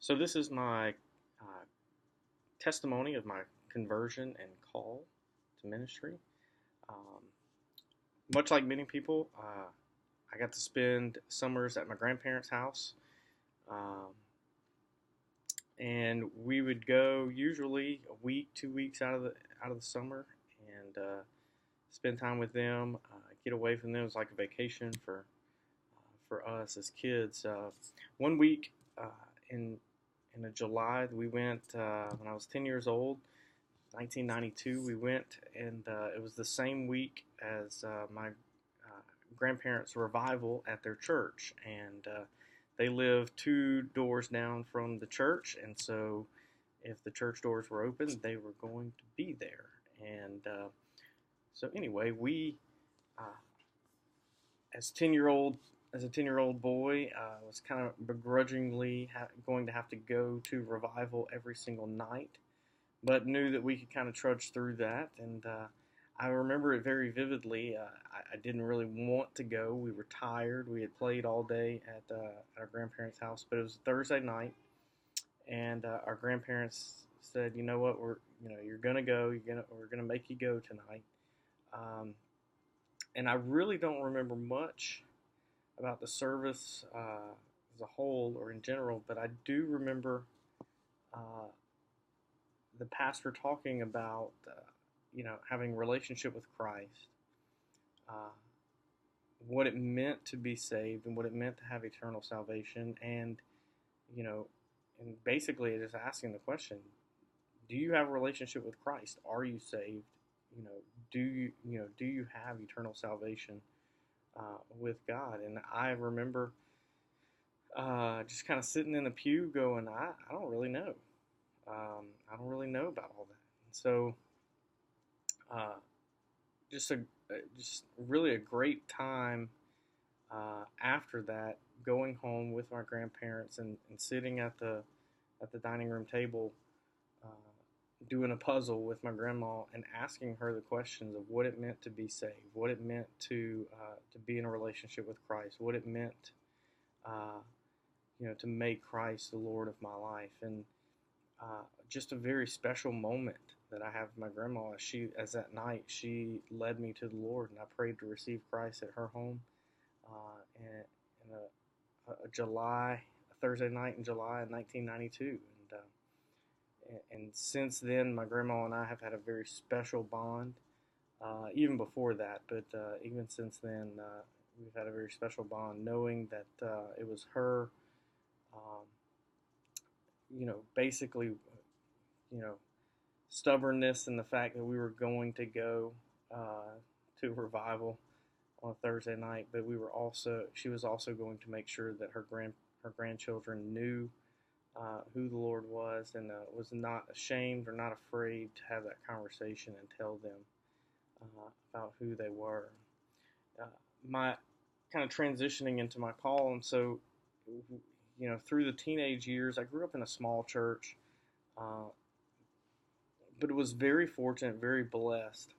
So, this is my testimony of my conversion and call to ministry. Um, Much like many people, I got to spend summers at my grandparents' house, um, and we would go usually a week, 2 weeks out of the summer, and spend time with them, get away from them. It was like a vacation for us as kids. One week in in July, we went when I was 10 years old, 1992. We went, and it was the same week as my grandparents' revival at their church, and they lived two doors down from the church, and so if the church doors were open, they were going to be there. And so anyway, we uh, as 10-year-old as a 10-year-old boy, was kind of begrudgingly going to have to go to revival every single night, but knew that we could kind of trudge through that. And I remember it very vividly. I didn't really want to go. We were tired. We had played all day at our grandparents' house, but it was Thursday night, and our grandparents said, "You know what? You're gonna go. We're gonna make you go tonight." Um, and I really don't remember much about the service as a whole or in general, but I do remember uh, the pastor talking about having a relationship with Christ, uh, what it meant to be saved, and what it meant to have eternal salvation, and you know, and basically just asking the question: do you have a relationship with Christ? Are you saved? Do you have eternal salvation with God? And I remember just kind of sitting in the pew, going, I don't really know. I don't really know about all that. And so, uh, just a just really a great time after that, going home with my grandparents and sitting at the dining room table, uh, doing a puzzle with my grandma and asking her the questions of what it meant to be saved, what it meant to be in a relationship with Christ, what it meant, uh, to make Christ the Lord of my life, and just a very special moment that I have with my grandma. As that night, she led me to the Lord, and I prayed to receive Christ at her home, in a Thursday night in July of 1992, and since then, my grandma and I have had a very special bond. Even before that, but even since then, we've had a very special bond, knowing that it was her, um, basically, you know, stubbornness and the fact that we were going to go to revival on a Thursday night, but she was also going to make sure that her grandchildren knew who the Lord was, and was not ashamed or not afraid to have that conversation and tell them about who they were. Uh, my kind of transitioning into my call, and so through the teenage years, I grew up in a small church, uh, but it was very fortunate, very blessed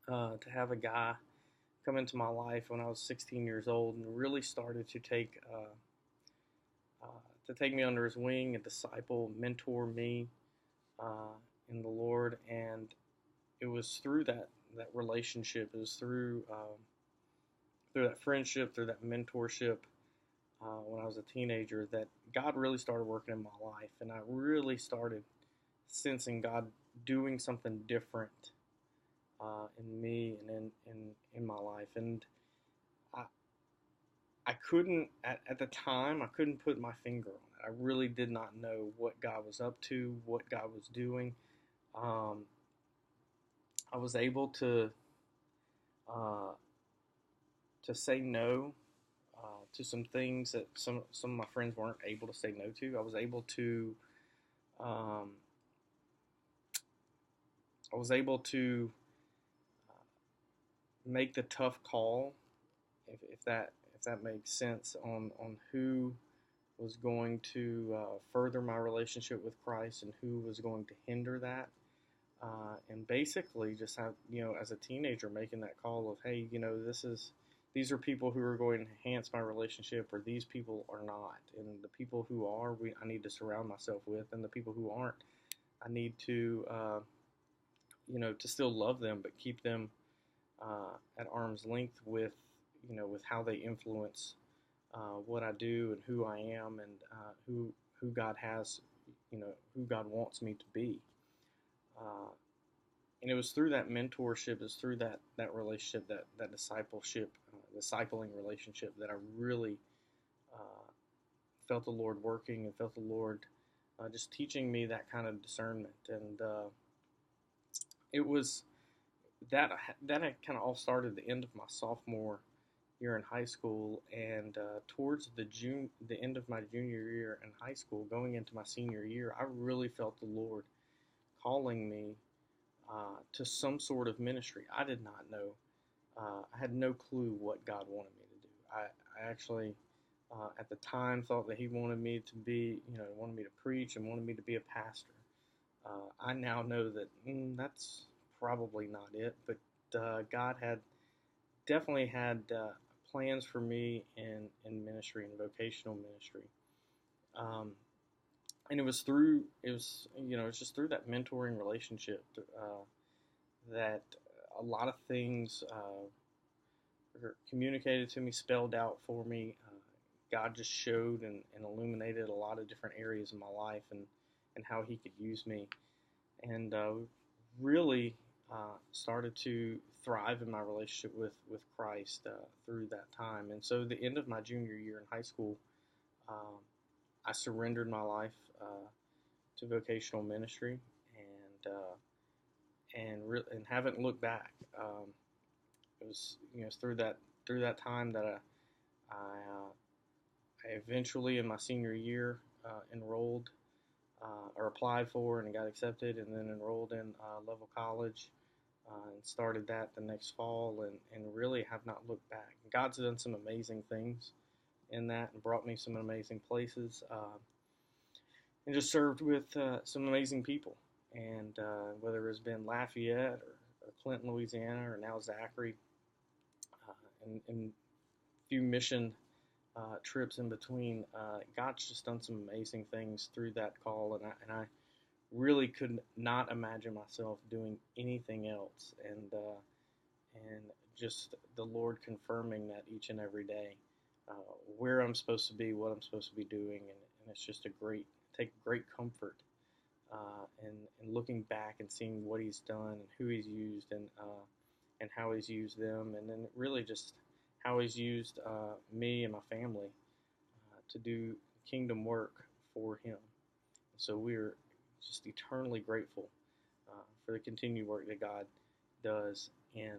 to have a guy come into my life when I was 16 years old and really started to take me under his wing, and disciple, mentor me in the Lord. And it was through that relationship, it was through that friendship, through that mentorship, when I was a teenager, that God really started working in my life, and I really started sensing God doing something different in me and in my life. And I I couldn't at the time, I couldn't put my finger on it. I really did not know what God was up to, what God was doing. Um, I was able uh, to say no to some things that some of my friends weren't able to say no to. Um, I was able to make the tough call, if that makes sense, on who was going to further my relationship with Christ and who was going to hinder that. And basically, just have as a teenager, making that call of, hey, these are people who are going to enhance my relationship, or these people are not. And the people who are, I need to surround myself with, and the people who aren't, I need to, to still love them, but keep them at arm's length with, with how they influence what I do and who I am, and who God has, who God wants me to be. Uh, and it was through that mentorship, it was through that relationship, that discipleship, discipling relationship, that I really uh, felt the Lord working, and felt the Lord just teaching me that kind of discernment. And it was that had kind of all started at the end of my sophomore year in high school, and towards the end of my junior year in high school, going into my senior year, I really felt the Lord calling me to some sort of ministry. I did not know. I had no clue what God wanted me to do. I actually, at the time, thought that He wanted me to be, wanted me to preach and wanted me to be a pastor. I now know that that's probably not it, but God had definitely had plans for me in ministry and vocational ministry. And it's just through that mentoring relationship that a lot of things were communicated to me, spelled out for me. God just showed and illuminated a lot of different areas of my life, and how He could use me, and really started to thrive in my relationship with Christ through that time. And so, the end of my junior year in high school, um, I surrendered my life to vocational ministry, and haven't looked back. It was through that time that I eventually, in my senior year, enrolled or applied for and got accepted, and then enrolled in Level College, and started that the next fall, and really have not looked back. God's done some amazing things in that, and brought me some amazing places, and just served with some amazing people. And whether it's been Lafayette, or Clinton, Louisiana, or now Zachary, and few mission trips in between, God's just done some amazing things through that call, and I really could not imagine myself doing anything else, and just the Lord confirming that each and every day, where I'm supposed to be, what I'm supposed to be doing, and it's just take great comfort in looking back and seeing what He's done, and who He's used, and how He's used them, and then really just how He's used me and my family to do kingdom work for Him. So we're just eternally grateful for the continued work that God does in